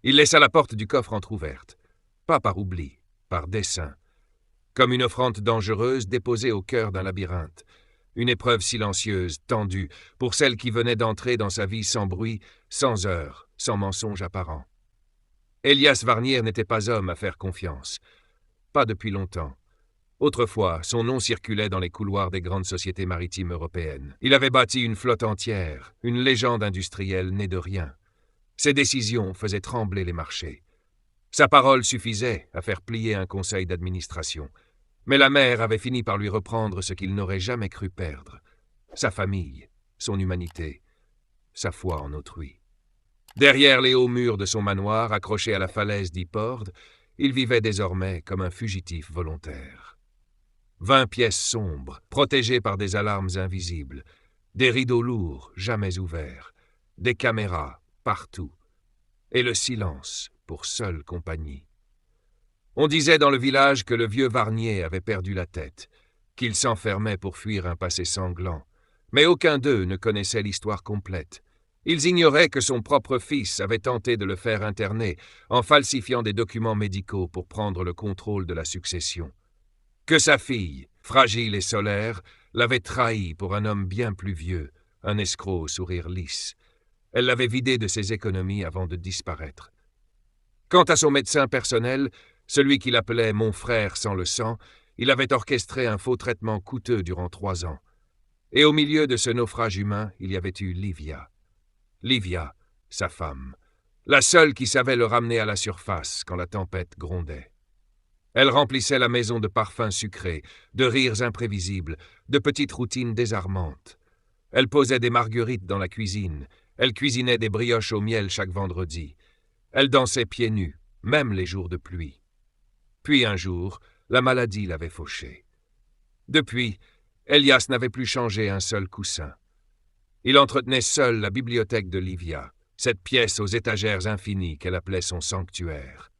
Il laissa la porte du coffre entr'ouverte. Pas par oubli, par dessein. Comme une offrande dangereuse déposée au cœur d'un labyrinthe. Une épreuve silencieuse, tendue, pour celle qui venait d'entrer dans sa vie sans bruit, sans heurts, sans mensonge apparent. Elias Varnier n'était pas homme à faire confiance. Pas depuis longtemps. Autrefois, son nom circulait dans les couloirs des grandes sociétés maritimes européennes. Il avait bâti une flotte entière, une légende industrielle née de rien. Ses décisions faisaient trembler les marchés. Sa parole suffisait à faire plier un conseil d'administration. Mais la mer avait fini par lui reprendre ce qu'il n'aurait jamais cru perdre. Sa famille, son humanité, sa foi en autrui. Derrière les hauts murs de son manoir, accroché à la falaise d'Yporde, il vivait désormais comme un fugitif volontaire. 20 pièces sombres, protégées par des alarmes invisibles, des rideaux lourds, jamais ouverts, des caméras, partout, et le silence pour seule compagnie. On disait dans le village que le vieux Varnier avait perdu la tête, qu'il s'enfermait pour fuir un passé sanglant, mais aucun d'eux ne connaissait l'histoire complète. Ils ignoraient que son propre fils avait tenté de le faire interner en falsifiant des documents médicaux pour prendre le contrôle de la succession. Que sa fille, fragile et solaire, l'avait trahi pour un homme bien plus vieux, un escroc au sourire lisse. Elle l'avait vidé de ses économies avant de disparaître. Quant à son médecin personnel, celui qu'il appelait « mon frère sans le sang », il avait orchestré un faux traitement coûteux durant 3 ans. Et au milieu de ce naufrage humain, il y avait eu Livia. Livia, sa femme, la seule qui savait le ramener à la surface quand la tempête grondait. Elle remplissait la maison de parfums sucrés, de rires imprévisibles, de petites routines désarmantes. Elle posait des marguerites dans la cuisine, elle cuisinait des brioches au miel chaque vendredi. Elle dansait pieds nus, même les jours de pluie. Puis un jour, la maladie l'avait fauchée. Depuis, Elias n'avait plus changé un seul coussin. Il entretenait seul la bibliothèque de Livia, cette pièce aux étagères infinies qu'elle appelait son sanctuaire.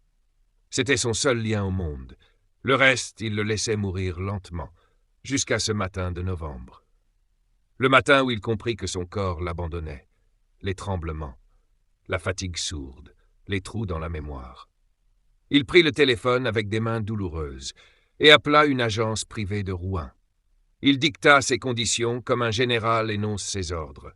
C'était son seul lien au monde. Le reste, il le laissait mourir lentement, jusqu'à ce matin de novembre. Le matin où il comprit que son corps l'abandonnait. Les tremblements, la fatigue sourde, les trous dans la mémoire. Il prit le téléphone avec des mains douloureuses et appela une agence privée de Rouen. Il dicta ses conditions comme un général énonce ses ordres.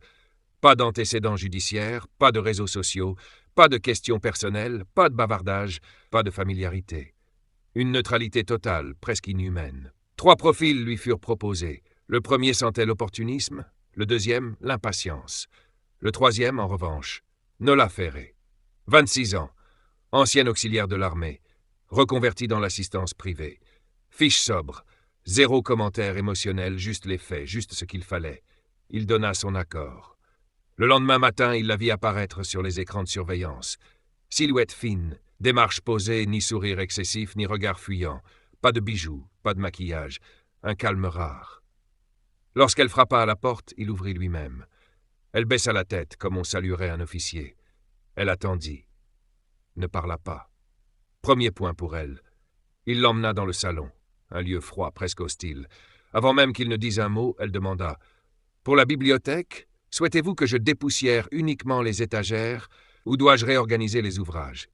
Pas d'antécédents judiciaires, pas de réseaux sociaux, pas de questions personnelles, pas de bavardage, pas de familiarité. Une neutralité totale, presque inhumaine. 3 profils lui furent proposés. Le premier sentait l'opportunisme, le deuxième, l'impatience. Le troisième, en revanche, Nola Ferré. 26 ans, ancienne auxiliaire de l'armée, reconvertie dans l'assistance privée. Fiche sobre, 0 commentaire émotionnel, juste les faits, juste ce qu'il fallait. Il donna son accord. Le lendemain matin, il la vit apparaître sur les écrans de surveillance. Silhouette fine, démarche posée, ni sourire excessif, ni regard fuyant. Pas de bijoux, pas de maquillage, un calme rare. Lorsqu'elle frappa à la porte, il ouvrit lui-même. Elle baissa la tête, comme on saluerait un officier. Elle attendit. Ne parla pas. Premier point pour elle. Il l'emmena dans le salon, un lieu froid, presque hostile. Avant même qu'il ne dise un mot, elle demanda « Pour la bibliothèque, souhaitez-vous que je dépoussière uniquement les étagères ou dois-je réorganiser les ouvrages ?»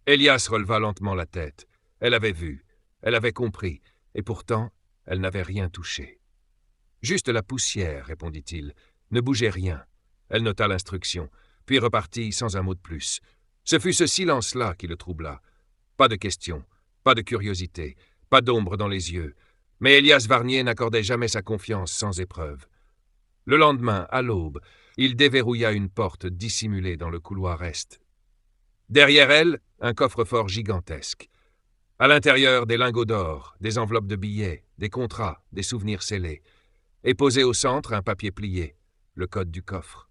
Elias releva lentement la tête. Elle avait vu, elle avait compris, et pourtant, elle n'avait rien touché. « Juste la poussière, répondit-il. Ne bougez rien. » Elle nota l'instruction, puis repartit sans un mot de plus. Ce fut ce silence-là qui le troubla. Pas de questions, pas de curiosité, pas d'ombre dans les yeux. Mais Elias Varnier n'accordait jamais sa confiance sans épreuve. Le lendemain, à l'aube, il déverrouilla une porte dissimulée dans le couloir est. Derrière elle, un coffre-fort gigantesque. À l'intérieur, des lingots d'or, des enveloppes de billets, des contrats, des souvenirs scellés. Et posé au centre, un papier plié, le code du coffre.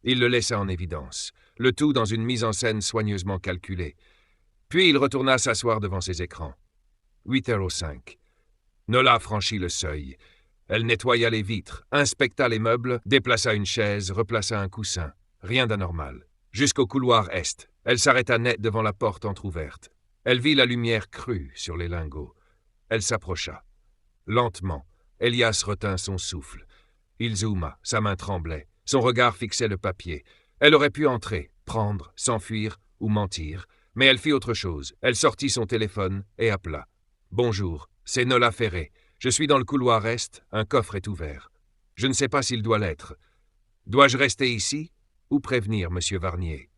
Il le laissa en évidence, le tout dans une mise en scène soigneusement calculée. Puis il retourna s'asseoir devant ses écrans. 8h05. Nola franchit le seuil. Elle nettoya les vitres, inspecta les meubles, déplaça une chaise, replaça un coussin. Rien d'anormal. Jusqu'au couloir est. Elle s'arrêta net devant la porte entr'ouverte. Elle vit la lumière crue sur les lingots. Elle s'approcha. Lentement, Elias retint son souffle. Il zooma, sa main tremblait. Son regard fixait le papier. Elle aurait pu entrer, prendre, s'enfuir, ou mentir, mais elle fit autre chose. Elle sortit son téléphone et appela. « Bonjour, c'est Nola Ferré. Je suis dans le couloir est, un coffre est ouvert. Je ne sais pas s'il doit l'être. Dois-je rester ici ou prévenir M. Varnier ?»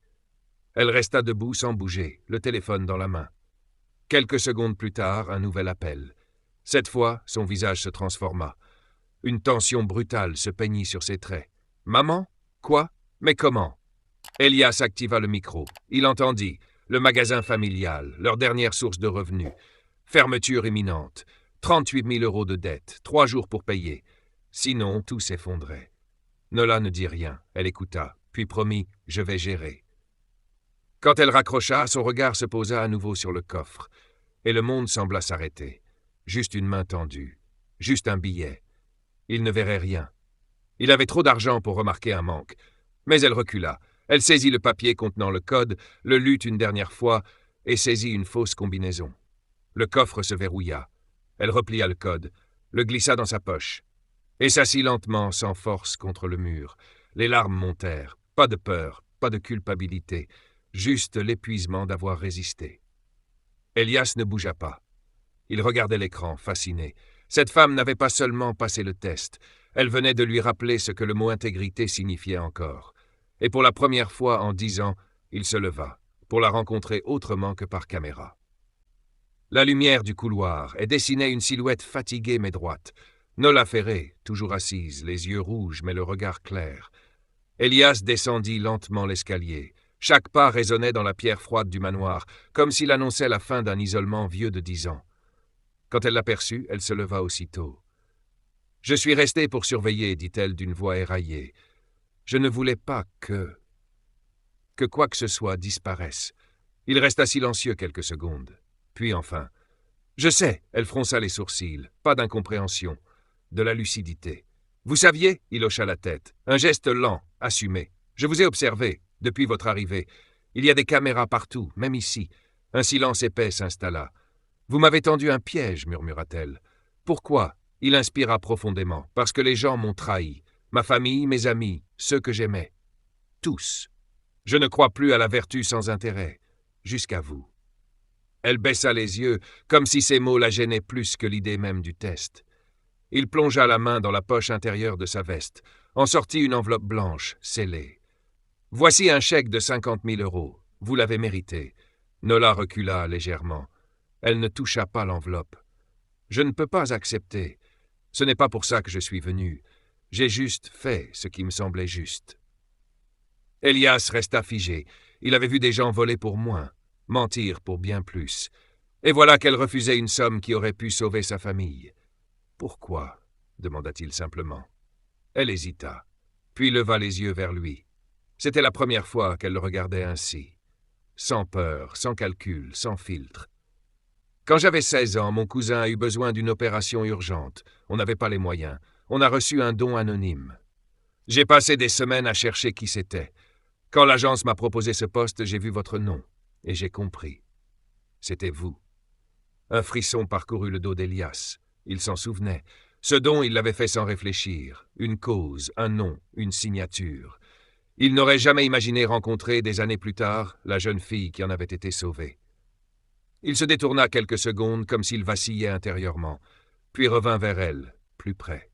Elle resta debout sans bouger, le téléphone dans la main. Quelques secondes plus tard, un nouvel appel. Cette fois, son visage se transforma. Une tension brutale se peignit sur ses traits. « Maman ? Quoi ? Mais comment ?» Elias activa le micro. Il entendit. Le magasin familial, leur dernière source de revenus. Fermeture imminente. 38 000 € de dette, 3 jours pour payer. Sinon, tout s'effondrait. Nola ne dit rien. Elle écouta, puis promit « Je vais gérer ». Quand elle raccrocha, son regard se posa à nouveau sur le coffre, et le monde sembla s'arrêter. Juste une main tendue, juste un billet. Il ne verrait rien. Il avait trop d'argent pour remarquer un manque. Mais elle recula. Elle saisit le papier contenant le code, le lut une dernière fois et saisit une fausse combinaison. Le coffre se verrouilla. Elle replia le code, le glissa dans sa poche et s'assit lentement, sans force, contre le mur. Les larmes montèrent. Pas de peur, pas de culpabilité, juste l'épuisement d'avoir résisté. Elias ne bougea pas. Il regardait l'écran, fasciné. Cette femme n'avait pas seulement passé le test, elle venait de lui rappeler ce que le mot intégrité signifiait encore. Et pour la première fois en 10 ans, il se leva, pour la rencontrer autrement que par caméra. La lumière du couloir dessinait une silhouette fatiguée mais droite. Nola Ferré, toujours assise, les yeux rouges mais le regard clair. Elias descendit lentement l'escalier. Chaque pas résonnait dans la pierre froide du manoir, comme s'il annonçait la fin d'un isolement vieux de 10 ans. Quand elle l'aperçut, elle se leva aussitôt. « Je suis restée pour surveiller, dit-elle d'une voix éraillée. Je ne voulais pas que quoi que ce soit disparaisse. » Il resta silencieux quelques secondes. Puis enfin, « Je sais », elle fronça les sourcils, pas d'incompréhension, de la lucidité. « Vous saviez ?» Il hocha la tête. Un geste lent, assumé. « Je vous ai observé, depuis votre arrivée. Il y a des caméras partout, même ici. » Un silence épais s'installa. « Vous m'avez tendu un piège, murmura-t-elle. Pourquoi ? Il inspira profondément. Parce que les gens m'ont trahi. Ma famille, mes amis, ceux que j'aimais. Tous. Je ne crois plus à la vertu sans intérêt. Jusqu'à vous. » Elle baissa les yeux, comme si ces mots la gênaient plus que l'idée même du test. Il plongea la main dans la poche intérieure de sa veste, en sortit une enveloppe blanche, scellée. « Voici un chèque de 50 000 €. Vous l'avez mérité. » Nola recula légèrement. Elle ne toucha pas l'enveloppe. « Je ne peux pas accepter. Ce n'est pas pour ça que je suis venu. J'ai juste fait ce qui me semblait juste. » Elias resta figé. Il avait vu des gens voler pour moins, mentir pour bien plus. Et voilà qu'elle refusait une somme qui aurait pu sauver sa famille. « Pourquoi ?» demanda-t-il simplement. Elle hésita, puis leva les yeux vers lui. C'était la première fois qu'elle le regardait ainsi. Sans peur, sans calcul, sans filtre. « Quand j'avais 16 ans, mon cousin a eu besoin d'une opération urgente. On n'avait pas les moyens. On a reçu un don anonyme. J'ai passé des semaines à chercher qui c'était. Quand l'agence m'a proposé ce poste, j'ai vu votre nom, et j'ai compris. C'était vous. » Un frisson parcourut le dos d'Elias. Il s'en souvenait. Ce don, il l'avait fait sans réfléchir. Une cause, un nom, une signature. Il n'aurait jamais imaginé rencontrer, des années plus tard, la jeune fille qui en avait été sauvée. Il se détourna quelques secondes comme s'il vacillait intérieurement, puis revint vers elle, plus près.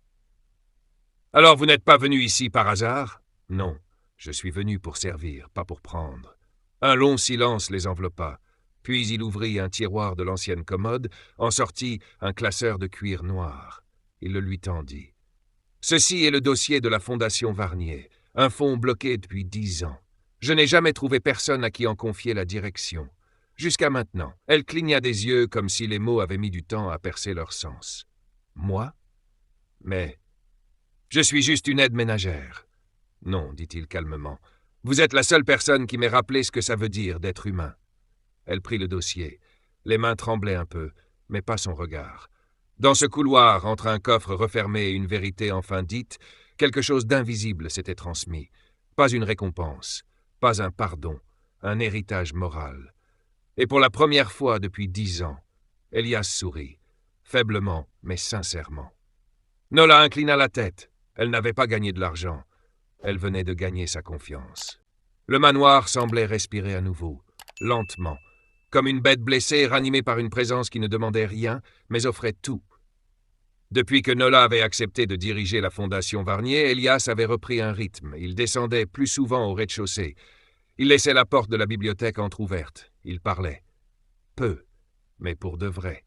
« Alors vous n'êtes pas venu ici par hasard ? » ?»« Non, je suis venu pour servir, pas pour prendre. » Un long silence les enveloppa, puis il ouvrit un tiroir de l'ancienne commode, en sortit un classeur de cuir noir. Il le lui tendit. « Ceci est le dossier de la Fondation Varnier, un fonds bloqué depuis 10 ans. Je n'ai jamais trouvé personne à qui en confier la direction. Jusqu'à maintenant. » Elle cligna des yeux comme si les mots avaient mis du temps à percer leur sens. « Moi ? Mais je suis juste une aide ménagère. »« Non, dit-il calmement. Vous êtes la seule personne qui m'ait rappelé ce que ça veut dire d'être humain. » Elle prit le dossier. Les mains tremblaient un peu, mais pas son regard. Dans ce couloir, entre un coffre refermé et une vérité enfin dite, quelque chose d'invisible s'était transmis. Pas une récompense, pas un pardon, un héritage moral. Et pour la première fois depuis 10 ans, Elias sourit, faiblement mais sincèrement. Nola inclina la tête. Elle n'avait pas gagné de l'argent. Elle venait de gagner sa confiance. Le manoir semblait respirer à nouveau. lentement, comme une bête blessée ranimée par une présence qui ne demandait rien, mais offrait tout. Depuis que Nola avait accepté de diriger la Fondation Varnier, Elias avait repris un rythme. Il descendait plus souvent au rez-de-chaussée. Il laissait la porte de la bibliothèque entr'ouverte. Il parlait. Peu, mais pour de vrai.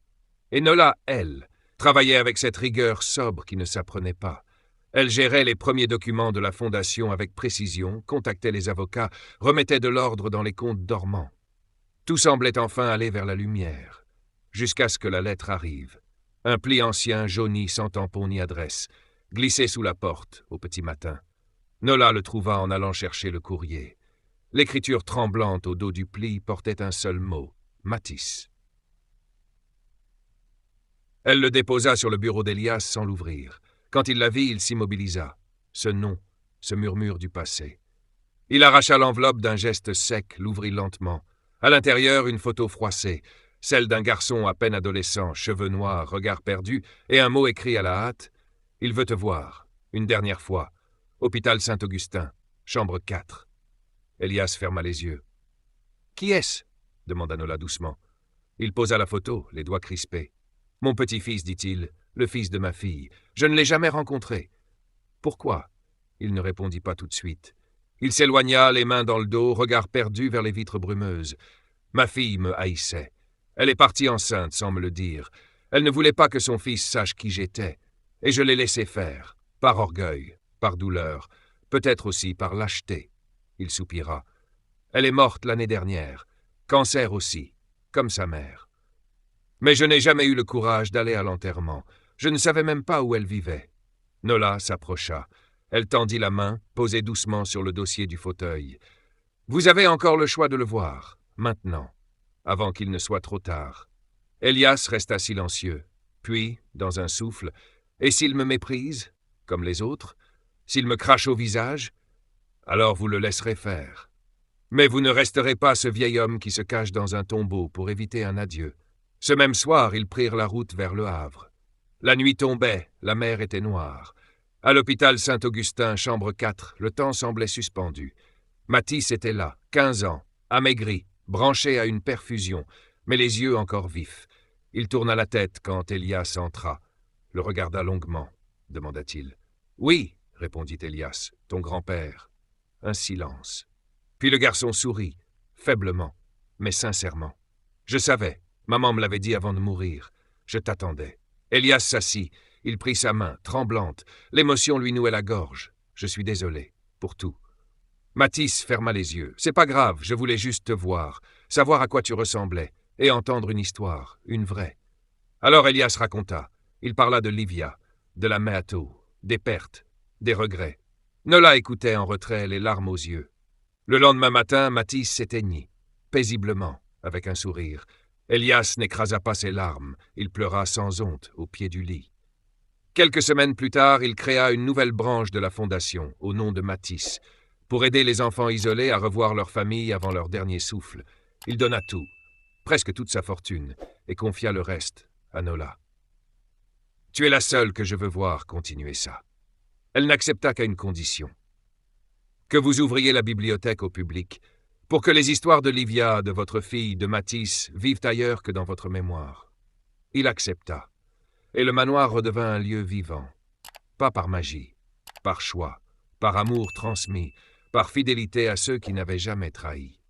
Et Nola, elle, travaillait avec cette rigueur sobre qui ne s'apprenait pas. Elle gérait les premiers documents de la Fondation avec précision, contactait les avocats, remettait de l'ordre dans les comptes dormants. Tout semblait enfin aller vers la lumière, jusqu'à ce que la lettre arrive. Un pli ancien, jauni, sans tampon ni adresse, glissé sous la porte au petit matin. Nola le trouva en allant chercher le courrier. L'écriture tremblante au dos du pli portait un seul mot, Matisse. Elle le déposa sur le bureau d'Elias sans l'ouvrir. Quand il la vit, il s'immobilisa. Ce nom, ce murmure du passé. Il arracha l'enveloppe d'un geste sec, l'ouvrit lentement. À l'intérieur, une photo froissée, celle d'un garçon à peine adolescent, cheveux noirs, regard perdu, et un mot écrit à la hâte. « Il veut te voir, une dernière fois. Hôpital Saint-Augustin, chambre 4. » Elias ferma les yeux. « Qui est-ce » demanda Nola doucement. Il posa la photo, les doigts crispés. « Mon petit-fils, dit-il, le fils de ma fille. Je ne l'ai jamais rencontré. »« Pourquoi » Il ne répondit pas tout de suite. Il s'éloigna, les mains dans le dos, regard perdu vers les vitres brumeuses. Ma fille me haïssait. Elle est partie enceinte, sans me le dire. Elle ne voulait pas que son fils sache qui j'étais. Et je l'ai laissé faire, par orgueil, par douleur, peut-être aussi par lâcheté. Il soupira. Elle est morte l'année dernière. Cancer aussi, comme sa mère. Mais je n'ai jamais eu le courage d'aller à l'enterrement. Je ne savais même pas où elle vivait. Nola s'approcha. Elle tendit la main, posée doucement sur le dossier du fauteuil. « Vous avez encore le choix de le voir, maintenant, avant qu'il ne soit trop tard. » Elias resta silencieux. Puis, dans un souffle, « Et s'il me méprise, comme les autres? S'il me crache au visage? Alors vous le laisserez faire. Mais vous ne resterez pas ce vieil homme qui se cache dans un tombeau pour éviter un adieu. » Ce même soir, ils prirent la route vers Le Havre. La nuit tombait, la mer était noire. À l'hôpital Saint-Augustin, chambre 4, le temps semblait suspendu. Matisse était là, 15 ans, amaigri, branché à une perfusion, mais les yeux encore vifs. Il tourna la tête quand Elias entra. Le regarda longuement, demanda-t-il. « Oui, répondit Elias, ton grand-père. » Un silence. Puis le garçon sourit, faiblement, mais sincèrement. « Je savais, maman me l'avait dit avant de mourir. Je t'attendais. » Elias s'assit. Il prit sa main, tremblante. L'émotion lui nouait la gorge. « Je suis désolé, pour tout. » Matisse ferma les yeux. « C'est pas grave, je voulais juste te voir, savoir à quoi tu ressemblais, et entendre une histoire, une vraie. » Alors Elias raconta. Il parla de Livia, de la Méato, des pertes, des regrets. Nola écoutait en retrait, les larmes aux yeux. Le lendemain matin, Matisse s'éteignit, paisiblement, avec un sourire. Elias n'écrasa pas ses larmes. Il pleura sans honte, au pied du lit. Quelques semaines plus tard, il créa une nouvelle branche de la Fondation, au nom de Matisse, pour aider les enfants isolés à revoir leur famille avant leur dernier souffle. Il donna tout, presque toute sa fortune, et confia le reste à Nola. « Tu es la seule que je veux voir continuer ça. » Elle n'accepta qu'à une condition. Que vous ouvriez la bibliothèque au public, pour que les histoires de Livia, de votre fille, de Matisse, vivent ailleurs que dans votre mémoire. Il accepta. Et le manoir redevint un lieu vivant. Pas par magie, par choix, par amour transmis, par fidélité à ceux qui n'avaient jamais trahi.